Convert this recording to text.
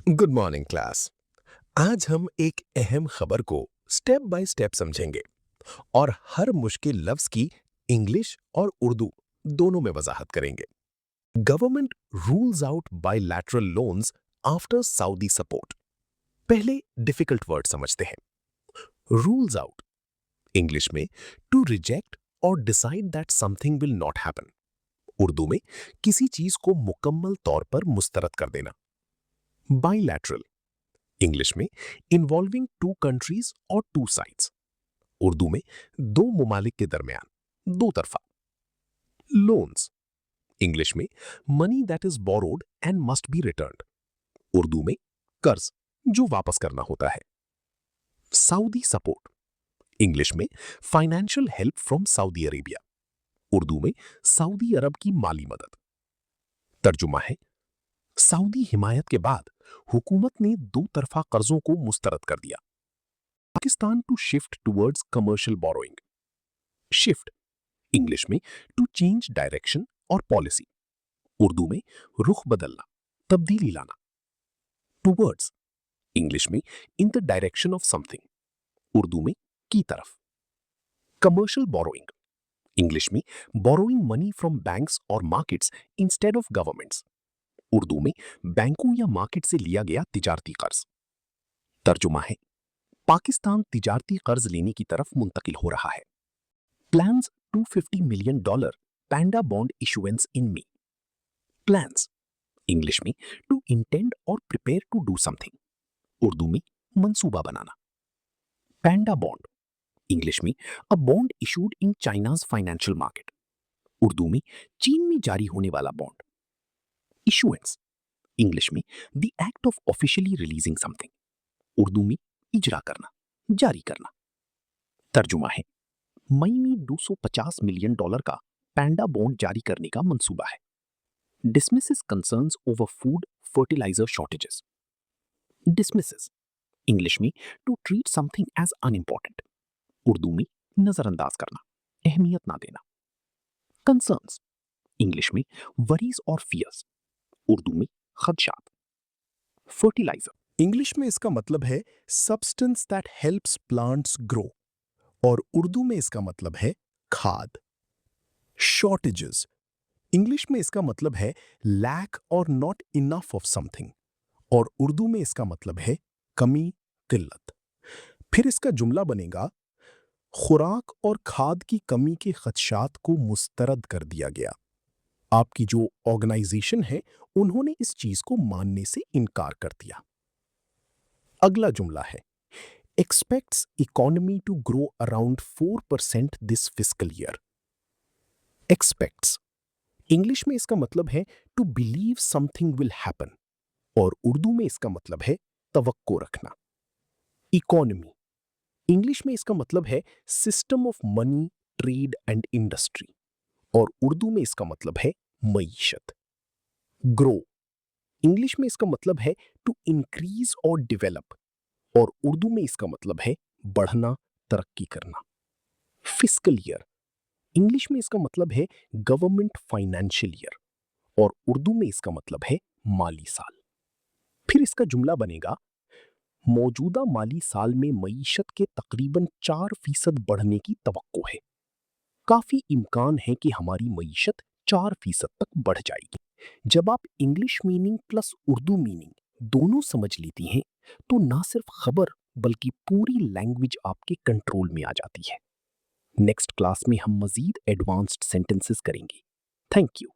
Good morning class. आज हम एक अहम खबर को स्टेप बाय स्टेप समझेंगे और हर मुश्किल लफ्ज की इंग्लिश और उर्दू दोनों में वजाहत करेंगे। Government rules out bilateral loans after Saudi support. पहले डिफिकल्ट वर्ड समझते हैं। रूल्स आउट इंग्लिश में टू रिजेक्ट और decide that something will not happen. Urdu में किसी चीज को मुकम्मल तौर पर मुस्तरद कर देना। बायलैटरल इंग्लिश में इन्वॉल्विंग टू कंट्रीज और टू साइड्स। उर्दू में दो मुमालिक के दरमियान दो तरफा। लोन्स इंग्लिश में money that is borrowed and must be returned. Urdu में कर्ज जो वापस करना होता है। सऊदी सपोर्ट इंग्लिश में financial help from Saudi Arabia. Urdu में सऊदी अरब की माली मदद। तर्जुमा है, सऊदी हिमायत के बाद हुकूमत ने दो तरफा कर्जों को मुस्तरद कर दिया। Pakistan to shift towards commercial borrowing. Shift English में टू चेंज डायरेक्शन और पॉलिसी। उर्दू में रुख बदलना, तब्दीली लाना। टुवर्ड्स इंग्लिश में in the direction of something. Urdu में की तरफ। कमर्शियल बोरोइंग इंग्लिश में बोरोइंग मनी फ्रॉम बैंक्स और markets instead of governments. Urdu में बैंकों या मार्केट से लिया गया तिजारती कर्ज। तर्जुमा है, पाकिस्तान तिजारती कर्ज लेने की तरफ मुंतकिल हो रहा है। Plans $250 million panda bond issuance in me. Plans English में टू इंटेंड और prepare to do something. Urdu में मंसूबा बनाना। पैंडा बॉन्ड इंग्लिश में a bond issued in China's financial market. Urdu में चीन में जारी होने वाला बॉन्ड। इशुएंस इंग्लिश में the act of officially releasing something. Urdu में इजरा करना, जारी करना। तर्जुमा है, मई में $250 मिलियन का पैंडा बॉन्ड जारी करने का मंसूबा है। Dismisses concerns over food fertilizer shortages. Dismisses English में to treat something as unimportant. Urdu में नजरअंदाज करना, अहमियत ना देना। Concerns इंग्लिश में worries और fears. उर्दू में खदशात। Fertilizer इंग्लिश में इसका मतलब है substance that helps plants grow और उर्दू में इसका मतलब है खाद। Shortages इंग्लिश में इसका मतलब है लैक और नॉट इनफ ऑफ समथिंग और उर्दू में इसका मतलब है कमी, किल्लत। फिर इसका जुमला बनेगा, खुराक और खाद की कमी के खदशात को मुस्तरद कर दिया गया। आपकी जो ऑर्गेनाइजेशन है उन्होंने इस चीज को मानने से इनकार कर दिया। अगला जुमला है, expects economy to grow around 4% this fiscal year. Expects English में इसका मतलब है to believe something will happen और उर्दू में इसका मतलब है तवक्को रखना। इकोनॉमी इंग्लिश में इसका मतलब है system of money, trade and industry और उर्दू में इसका मतलब है मईशत। ग्रो इंग्लिश में इसका मतलब है टू इंक्रीज और डेवलप और उर्दू में इसका मतलब है बढ़ना, तरक्की करना। फिस्कल ईयर इंग्लिश में इसका मतलब है गवर्नमेंट फाइनेंशियल ईयर और उर्दू में इसका मतलब है माली साल। फिर इसका जुमला बनेगा, मौजूदा माली साल में मईशत के तकरीबन 4% बढ़ने की तवक्को है। काफी इम्कान है कि हमारी मईशत 4% तक बढ़ जाएगी। जब आप English meaning plus Urdu meaning दोनों समझ लेती हैं तो ना सिर्फ खबर बल्कि पूरी लैंग्वेज आपके कंट्रोल में आ जाती है। नेक्स्ट क्लास में हम मजीद एडवांस्ड सेंटेंसेस करेंगे। Thank you.